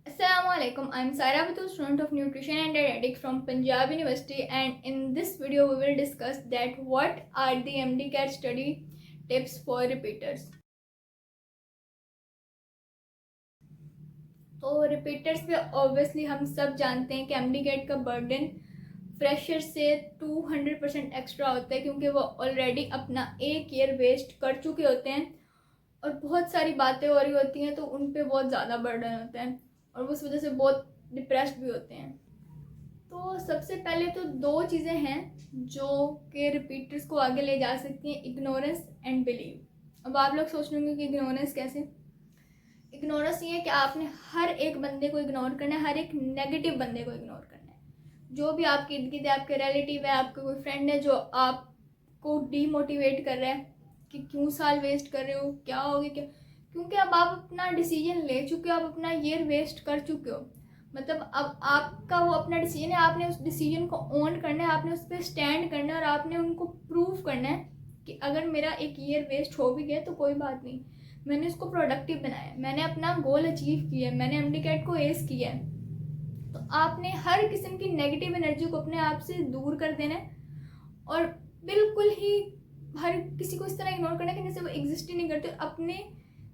Assalamualaikum. I'm Saira Batul, student of Nutrition and Dietetics from Punjab University, and in this video we will discuss that what are the MDCAT study tips for repeaters. तो repeaters पे obviously हम सब जानते हैं कि MDCAT का burden fresher से 200% extra होता है, क्योंकि वो ऑलरेडी अपना एक ईयर वेस्ट कर चुके होते हैं और बहुत सारी बातें हो रही होती हैं, तो उन पे बहुत ज़्यादा बर्डन होता है और उस वजह से बहुत डिप्रेस्ड भी होते हैं। तो सबसे पहले तो दो चीज़ें हैं जो कि रिपीटर्स को आगे ले जा सकती हैं, इग्नोरेंस एंड बिलीव। अब आप लोग सोच लेंगे कि इग्नोरेंस कैसे। इग्नोरेंस ये है कि आपने हर एक बंदे को इग्नोर करना है, हर एक नेगेटिव बंदे को इग्नोर करना है। जो भी आपके इर्द गिर्द आपके रिलेटिव है, आपका कोई फ्रेंड है जो आपको डीमोटिवेट कर रहा है कि क्यों साल वेस्ट कर रहे हो, क्या हो गया, क्या, क्योंकि अब आप अपना डिसीजन ले चुके हो, आप अपना ईयर वेस्ट कर चुके हो। मतलब अब आपका वो अपना डिसीजन है, आपने उस डिसीजन को ओन करना है, आपने उस पर स्टैंड करना है और आपने उनको प्रूव करना है कि अगर मेरा एक ईयर वेस्ट हो भी गया तो कोई बात नहीं, मैंने उसको प्रोडक्टिव बनाया, मैंने अपना गोल अचीव किया है, मैंने एमडीकैट को एस किया है। तो आपने हर किस्म की नेगेटिव एनर्जी को अपने आप से दूर कर देना है और बिल्कुल ही हर किसी को इस तरह इग्नोर करना है कि जैसे वो एग्जिस्ट ही नहीं करते। अपने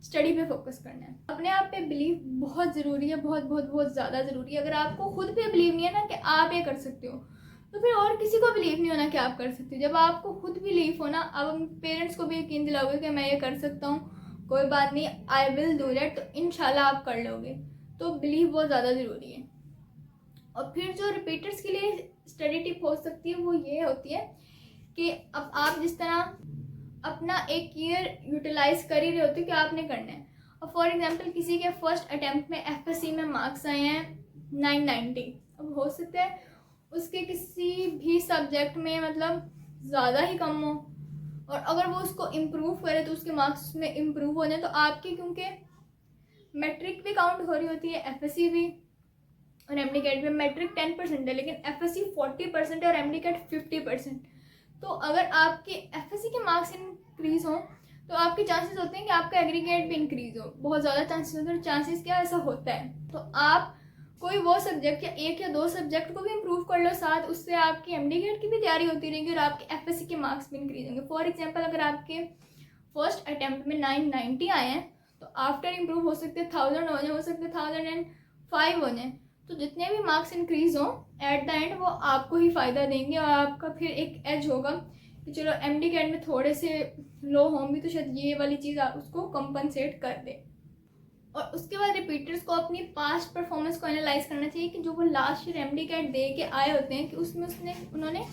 स्टडी पे फोकस करना है। अपने आप पे बिलीव बहुत ज़रूरी है, बहुत बहुत बहुत ज़्यादा ज़रूरी है। अगर आपको खुद पे बिलीव नहीं है ना कि आप ये कर सकते हो, तो फिर और किसी को बिलीव नहीं होना कि आप कर सकते हो। जब आपको खुद बिलीव हो ना, आप अपने पेरेंट्स को भी यकीन दिलाओगे कि मैं ये कर सकता हूँ, कोई बात नहीं, आई विल डू दैट, तो इंशाल्लाह आप कर लोगे। तो बिलीव बहुत ज़्यादा ज़रूरी है। और फिर जो रिपीटर्स के लिए स्टडी टिप हो सकती है वो ये होती है कि अब आप जिस तरह अपना एक ईयर यूटिलाइज कर ही रहे होते हो कि आपने करना है। और फॉर एग्जांपल किसी के फर्स्ट अटेम्प्ट में एफएससी में मार्क्स आए हैं 990, अब हो सकता है उसके किसी भी सब्जेक्ट में मतलब ज़्यादा ही कम हो, और अगर वो उसको इम्प्रूव करे तो उसके मार्क्स में इम्प्रूव हो जाए। तो आपकी क्योंकि मैट्रिक भी काउंट हो रही होती है, एफएससी भी, और एमडीकैट में मैट्रिक 10% है लेकिन एफएससी 40% है और एमडीकैट 50%। तो अगर आपके एफएससी के मार्क्स इंक्रीज हो तो आपके चांसेस होते हैं कि आपका एग्रीगेट भी इंक्रीज हो, बहुत ज़्यादा चांसेस होते हैं। चांसेस क्या ऐसा होता है, तो आप कोई वो सब्जेक्ट या एक या दो सब्जेक्ट को भी इम्प्रूव कर लो साथ, उससे आपकी एमडीगेट की भी तैयारी होती रहेगी और आपके एफएससी के मार्क्स भी इंक्रीज होंगे। फॉर एग्जाम्पल अगर आपके फर्स्ट अटैम्प्ट में 990 आए हैं तो आफ्टर इम्प्रूव हो सकते हैं 1000 हो जाए, हो सकते 1005 हो जाए। तो जितने भी मार्क्स इंक्रीज हों एट द एंड वो आपको ही फ़ायदा देंगे और आपका फिर एक एज होगा कि चलो एमडीकैट में थोड़े से लो होंगी तो शायद ये वाली चीज़ आप उसको कंपनसेट कर दे। और उसके बाद रिपीटर्स को अपनी पास्ट परफॉर्मेंस को एनालाइज करना चाहिए कि जो वो लास्ट ईयर एमडीकैट दे के आए होते हैं कि उसमें उन्होंने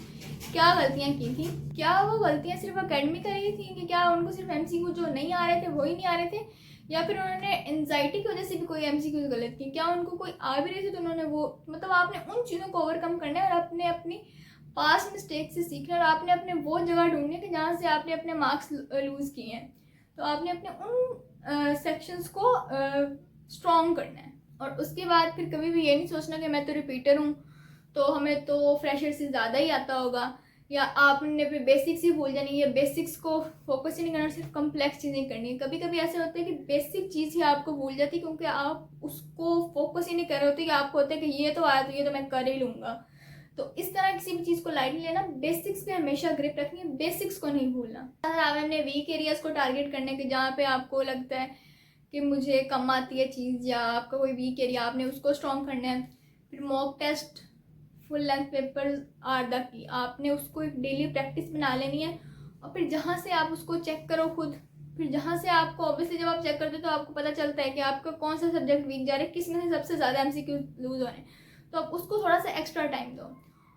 क्या गलतियाँ की थी। क्या वो गलतियाँ सिर्फ अकेडमिक रही थी कि क्या उनको सिर्फ एमसीक्यू जो नहीं आ रहे थे वही नहीं आ रहे थे, या फिर उन्होंने एनजाइटी की वजह से भी कोई एमसीक्यू गलत की, क्या उनको कोई आ भी रही थी तो उन्होंने वो, मतलब आपने उन चीज़ों को ओवरकम करना है और अपने अपनी पास्ट मिस्टेक से सीखना है और आपने अपने वो जगह ढूंढनी है कि जहाँ से आपने अपने मार्क्स लूज़ किए हैं। तो आपने अपने उन सेक्शंस को स्ट्रॉन्ग करना है। और उसके बाद फिर कभी भी ये नहीं सोचना कि मैं तो रिपीटर हूँ तो हमें तो फ्रेशर से ज़्यादा ही आता होगा, या आपने फिर बेसिक्स ही भूल जानी है, बेसिक्स को फोकस ही नहीं करना, सिर्फ कम्प्लेक्स चीज़ें करनी है। कभी कभी ऐसे होता है कि बेसिक चीज़ ही आपको भूल जाती है क्योंकि आप उसको फोकस ही नहीं कर रहे होते कि आपको होता है कि ये तो आया तो ये तो मैं कर ही लूँगा। तो इस तरह किसी भी चीज़ को लाइटली लेना, बेसिक्स पे हमेशा ग्रिप रखनी है, बेसिक्स को नहीं भूलना। अगर आप अपने वीक एरियाज को टारगेट करने के जहाँ पे आपको लगता है कि मुझे कम आती है चीज़ या आपका कोई वीक एरिया, आपने उसको स्ट्रॉन्ग करना है। फिर mock test, full length paper are the key, आपने उसको एक डेली प्रैक्टिस बना लेनी है। और फिर जहाँ से आप उसको चेक करो खुद, फिर जहाँ से आपको ऑब्वियसली जब आप चेक करते हो तो आपको पता चलता है कि आपका कौन सा सब्जेक्ट वीक जा रहा है, किस में से सबसे ज़्यादा एमसीक्यू लूज हो रहे हैं, तो आप उसको थोड़ा सा एक्स्ट्रा टाइम दो।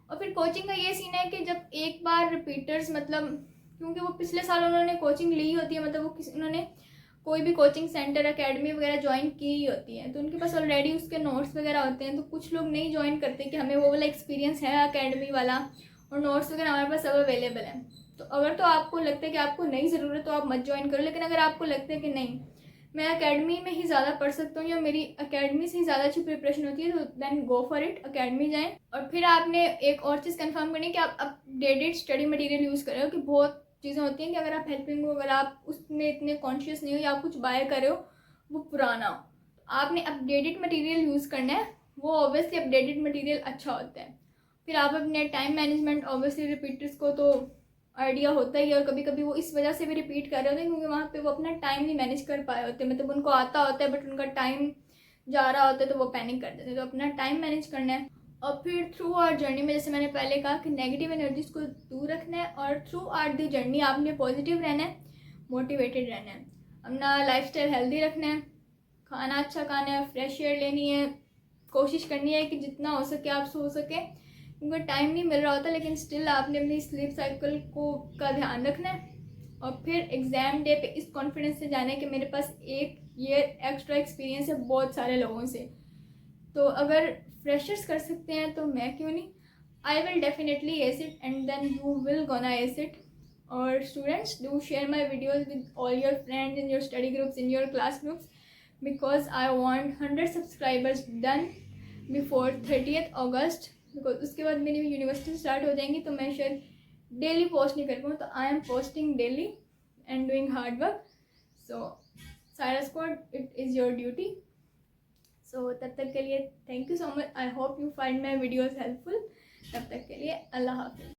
और फिर कोचिंग का ये सीन है कि जब एक बार रिपीटर्स, मतलब क्योंकि वो पिछले साल उन्होंने कोचिंग ली होती है, मतलब वो उन्होंने कोई भी कोचिंग सेंटर अकेडमी वगैरह ज्वाइन की ही होती है, तो उनके पास ऑलरेडी उसके नोट्स वगैरह होते हैं। तो कुछ लोग नहीं ज्वाइन करते कि हमें वो वाला एक्सपीरियंस है अकेडमी वाला और नोट्स वगैरह हमारे पास सब अवेलेबल है। तो अगर तो आपको लगता है कि आपको नहीं ज़रूरत तो आप मत ज्वाइन करो, लेकिन अगर आपको लगता है कि नहीं मैं अकेडमी में ही ज़्यादा पढ़ सकता हूँ या मेरी अकेडमी से ही ज़्यादा अच्छी प्रिपरेशन होती है, तो then go for it, academy जाएँ। और फिर आपने एक और चीज़ कंफर्म करनी है कि आप अपडेटेड स्टडी मटेरियल यूज़ कर रहे हो, कि बहुत चीज़ें होती हैं कि अगर आप हेल्पिंग हो, अगर आप उसमें इतने कॉन्शियस नहीं हो या आप कुछ बाय कर रहे हो वो पुराना हो, आपने अपडेटेड मटेरियल यूज़ करना है, वो ऑब्वियसली अपडेटेड मटेरियल अच्छा होता है। फिर आप अपने टाइम मैनेजमेंट, ऑब्वियसली रिपीटर्स को तो आइडिया होता ही है, और कभी कभी वो इस वजह से भी रिपीट कर रहे होते हैं क्योंकि वहाँ पे वो अपना टाइम नहीं मैनेज कर पाए होते, मतलब उनको आता होता है बट उनका टाइम जा रहा होता है तो वो पैनिक कर देते हैं। तो अपना टाइम मैनेज करना है। और फिर थ्रू आवर जर्नी में, जैसे मैंने पहले कहा कि नेगेटिव एनर्जीज को दूर रखना है, और थ्रू आवर द जर्नी आपने पॉजिटिव रहना है, मोटिवेटेड रहना है, अपना लाइफस्टाइल हेल्दी रखना है, खाना अच्छा खाना है, फ्रेश एयर लेनी है, कोशिश करनी है कि जितना हो सके आप सो सके, क्योंकि टाइम नहीं मिल रहा होता, लेकिन स्टिल आपने अपनी स्लीप साइकिल को का ध्यान रखना है। और फिर एग्ज़ाम डे पे इस कॉन्फिडेंस से जाना है कि मेरे पास एक ये एक्स्ट्रा एक्सपीरियंस है बहुत सारे लोगों से, तो अगर फ्रेशर्स कर सकते हैं तो मैं क्यों नहीं। I will definitely ace it and then you will gonna ace it. और students, do share my videos with all your friends in your study groups, in your class groups, because I want 100 subscribers done before 30th August, because उसके बाद मेरी university start हो जाएंगी तो मैं शायद daily post नहीं कर पाऊँ, तो I am posting daily and doing hard work. So Saira squad, it is your duty. So तब तक के लिए thank you so much. I hope you find my videos helpful. तब तक के लिए अल्लाह हाफिज़।